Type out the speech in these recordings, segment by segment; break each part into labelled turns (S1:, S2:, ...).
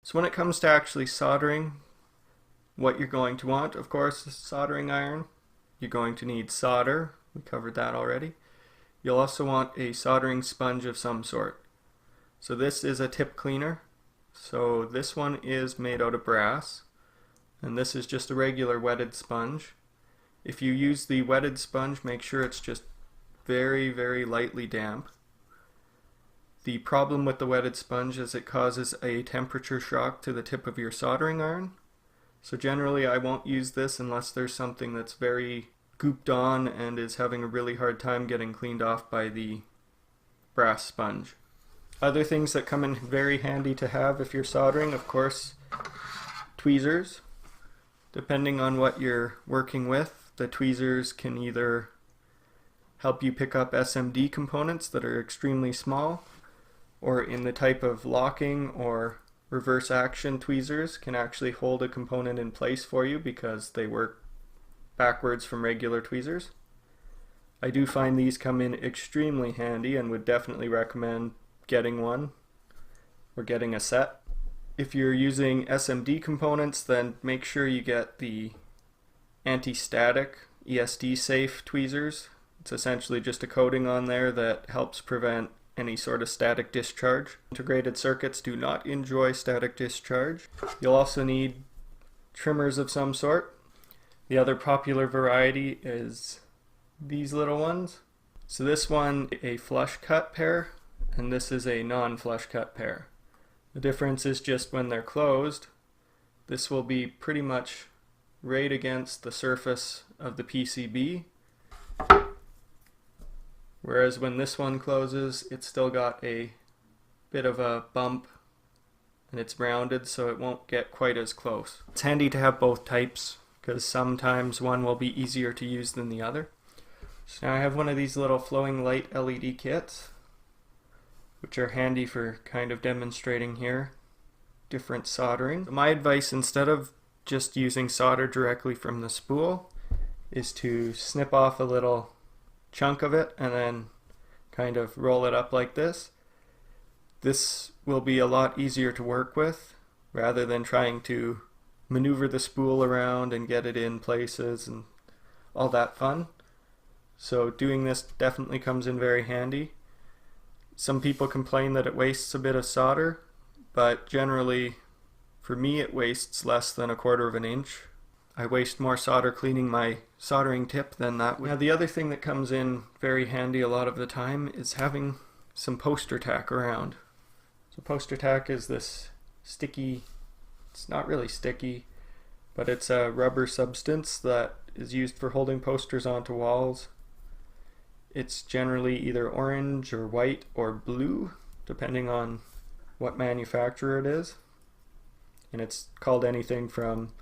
S1: So when it comes to actually soldering, what you're going to want, of course, is a soldering iron. You're going to need solder. We covered that already. You'll also want a soldering sponge of some sort. So this is a tip cleaner. So this one is made out of brass, and this is just a regular wetted sponge. If you use the wetted sponge, make sure it's just very, very lightly damp. The problem with the wetted sponge is it causes a temperature shock to the tip of your soldering iron. So generally I won't use this unless there's something that's very gooped on and is having a really hard time getting cleaned off by the brass sponge. Other things that come in very handy to have if you're soldering, of course, tweezers. Depending on what you're working with, the tweezers can either help you pick up SMD components that are extremely small, or in the type of locking or reverse action tweezers can actually hold a component in place for you because they work backwards from regular tweezers. I do find these come in extremely handy and would definitely recommend getting one or getting a set. If you're using SMD components, then make sure you get the anti-static ESD safe tweezers. It's essentially just a coating on there that helps prevent any sort of static discharge. Integrated circuits do not enjoy static discharge. You'll also need trimmers of some sort. The other popular variety is these little ones. So this one, a flush cut pair, and this is a non-flush cut pair. The difference is just when they're closed, this will be pretty much right against the surface of the PCB. Whereas when this one closes, it's still got a bit of a bump and it's rounded, so it won't get quite as close. It's handy to have both types because sometimes one will be easier to use than the other. So now I have one of these little flowing light LED kits, which are handy for kind of demonstrating here different soldering. My advice, instead of just using solder directly from the spool, is to snip off a little chunk of it and then kind of roll it up like this. This will be a lot easier to work with rather than trying to maneuver the spool around and get it in places and all that fun. So doing this definitely comes in very handy. Some people complain that it wastes a bit of solder, but generally for me it wastes less than 1/4 of an inch. I waste more solder cleaning my soldering tip than that would. Now the other thing that comes in very handy a lot of the time is having some poster tack around. So poster tack is this sticky, it's not really sticky, but it's a rubber substance that is used for holding posters onto walls. It's generally either orange or white or blue, depending on what manufacturer it is. And it's called anything from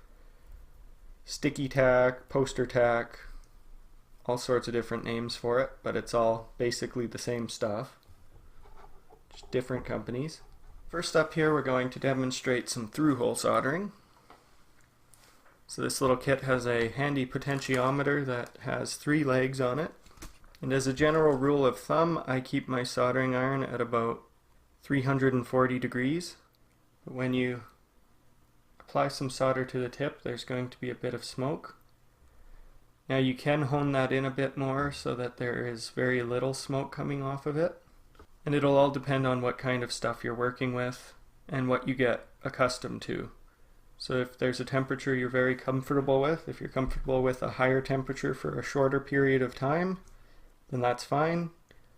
S1: sticky tack, poster tack, all sorts of different names for it, but it's all basically the same stuff, just different companies. First up here we're going to demonstrate some through-hole soldering. So this little kit has a handy potentiometer that has 3 legs on it, and as a general rule of thumb I keep my soldering iron at about 340 degrees. But when you apply some solder to the tip, there's going to be a bit of smoke. Now you can hone that in a bit more so that there is very little smoke coming off of it. And it'll all depend on what kind of stuff you're working with and what you get accustomed to. So if there's a temperature you're very comfortable with, if you're comfortable with a higher temperature for a shorter period of time, then that's fine.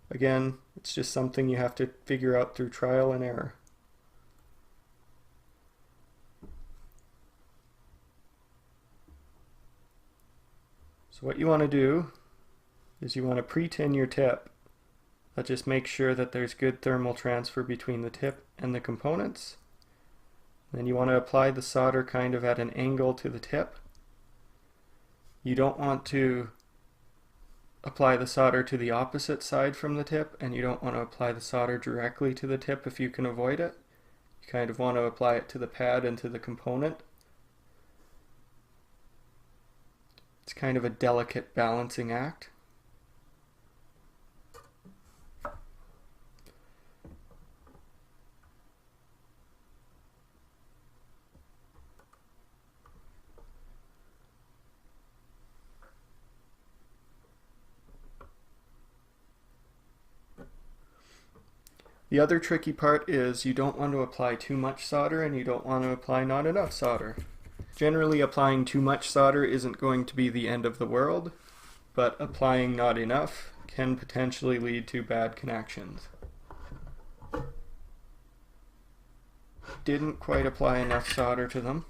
S1: Again, it's just something you have to figure out through trial and error. So what you want to do is you want to pre-tin your tip. That just makes sure that there's good thermal transfer between the tip and the components. Then you want to apply the solder kind of at an angle to the tip. You don't want to apply the solder to the opposite side from the tip, and you don't want to apply the solder directly to the tip if you can avoid it. You kind of want to apply it to the pad and to the component. It's kind of a delicate balancing act. The other tricky part is you don't want to apply too much solder and you don't want to apply not enough solder. Generally, applying too much solder isn't going to be the end of the world, but applying not enough can potentially lead to bad connections. Didn't quite apply enough solder to them.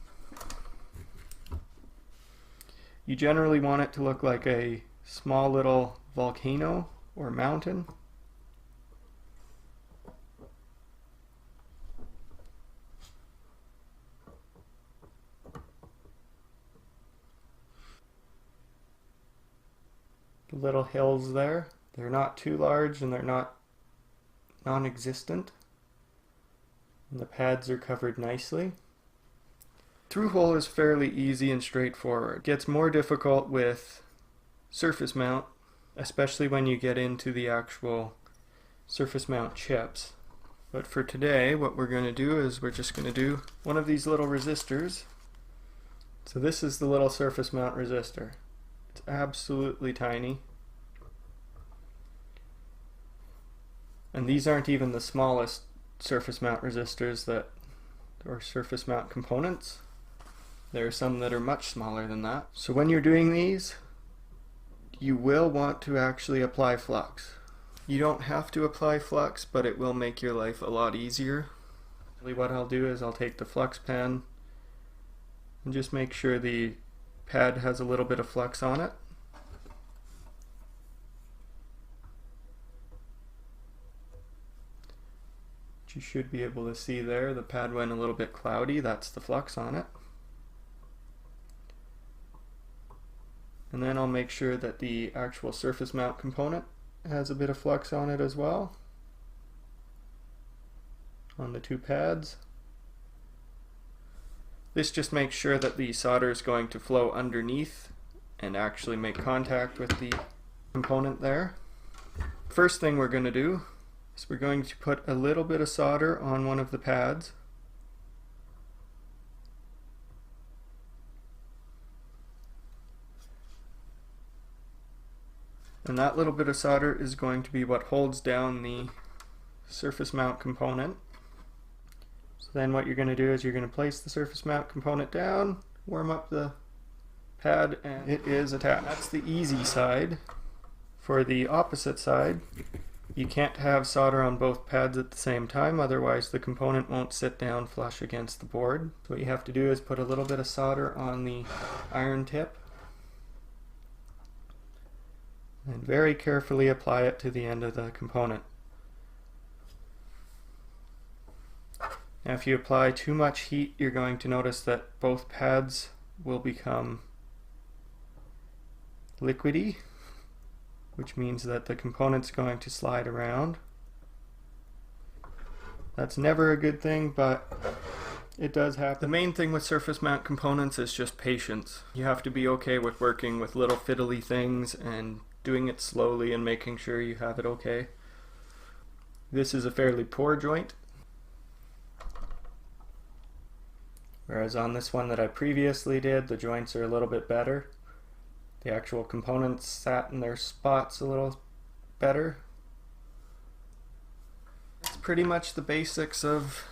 S1: You generally want it to look like a small little volcano or mountain. The little hills there, they're not too large and they're not non-existent. And the pads are covered nicely. Through hole is fairly easy and straightforward. It gets more difficult with surface mount, especially when you get into the actual surface mount chips. But for today, what we're going to do is we're just going to do one of these little resistors. So this is the little surface mount resistor. It's absolutely tiny. And these aren't even the smallest surface mount resistors or surface mount components. There are some that are much smaller than that. So when you're doing these, you will want to actually apply flux. You don't have to apply flux, but it will make your life a lot easier. What I'll do is I'll take the flux pen and just make sure the pad has a little bit of flux on it. You should be able to see there, the pad went a little bit cloudy, that's the flux on it. And then I'll make sure that the actual surface mount component has a bit of flux on it as well, on the two pads. This just makes sure that the solder is going to flow underneath and actually make contact with the component there. First thing we're going to do is we're going to put a little bit of solder on one of the pads. And that little bit of solder is going to be what holds down the surface mount component. So then what you're going to do is you're going to place the surface mount component down, warm up the pad, and it is attached. That's the easy side. For the opposite side, you can't have solder on both pads at the same time, otherwise the component won't sit down flush against the board. So what you have to do is put a little bit of solder on the iron tip and very carefully apply it to the end of the component. Now if you apply too much heat, you're going to notice that both pads will become liquidy, which means that the component's going to slide around. That's never a good thing, but it does happen. The main thing with surface mount components is just patience. You have to be okay with working with little fiddly things and doing it slowly and making sure you have it okay. This is a fairly poor joint, whereas on this one that I previously did, the joints are a little bit better. The actual components sat in their spots a little better. It's pretty much the basics of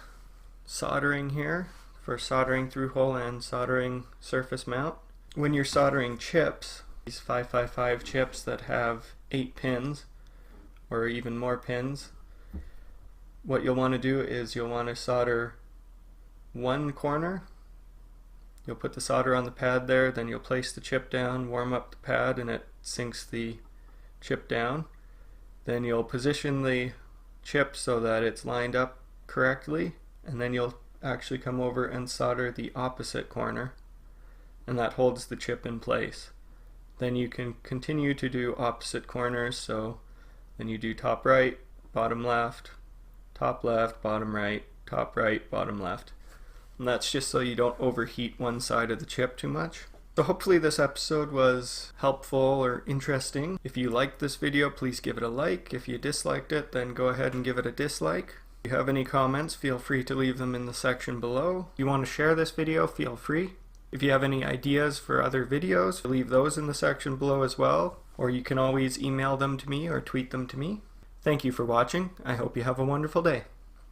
S1: soldering here for soldering through hole and soldering surface mount. When you're soldering chips, these 555 chips that have 8 pins or even more pins, what you'll want to do is you'll want to solder one corner. You'll put the solder on the pad there, then you'll place the chip down, warm up the pad, and it sinks the chip down. Then you'll position the chip so that it's lined up correctly, and then you'll actually come over and solder the opposite corner, and that holds the chip in place. Then you can continue to do opposite corners, so then you do top right, bottom left, bottom right, top right, bottom left. And that's just so you don't overheat one side of the chip too much. So hopefully this episode was helpful or interesting. If you liked this video, please give it a like. If you disliked it, then go ahead and give it a dislike. If you have any comments, feel free to leave them in the section below. If you want to share this video, feel free. If you have any ideas for other videos, leave those in the section below as well. Or you can always email them to me or tweet them to me. Thank you for watching. I hope you have a wonderful day.